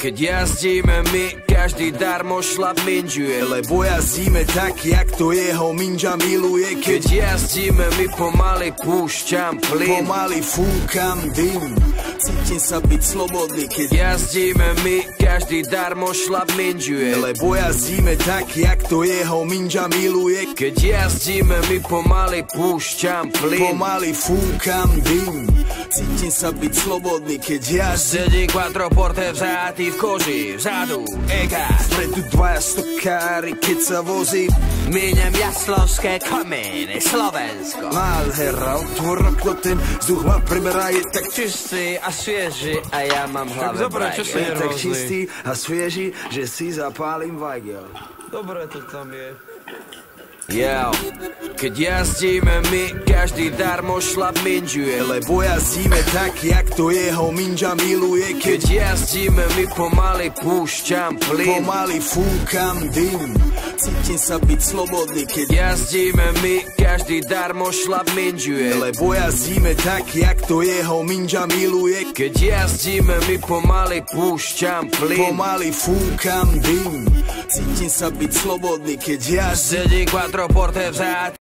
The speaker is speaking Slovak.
Keď jazdíme my, každý darmo šlap minžuje, lebo jazdíme tak, jak to jeho minža miluje. Keď jazdíme my, pomaly púšťam plyn, pomaly fúkam dym, cítim sa byť slobodný. Keď jazdíme my, každý darmo šlap minžuje, lebo jazdíme tak, jak to jeho minža miluje. Keď jazdíme my, pomaly púšťam plyn, pomaly fúkam dym, cítim sa byť slobodný. Keď jazdím, sedí quattroporte vzatý v koži, vzadu EK, vpredu dvaja stokári, keď sa vozí. Míňam Jaslovské komíny, Slovensko. Nádhera, otvor okno, ten vzduch ma preberá, je tak čistý a svieži a ja mám hlave brajgel. Je tak čistý a svieži, že si zapálim vajgel. Dobre to tam je. Keď jazdíme my, každý darmo šlap minžuje, lebo jazdíme tak, jak to jeho minža miluje. Keď jazdíme my, pomaly púšťam plyn, pomaly fúkam dym, cítim sa byť slobodný. Keď jazdíme my, každý darmo šlap minžuje, lebo jazdíme tak, jak to jeho minža miluje. Keď jazdíme my, pomaly púšťam plyn, pomaly fúkam dym, cítim sa byť slobodný. Keď jazdím, sedí quattroporte vzatý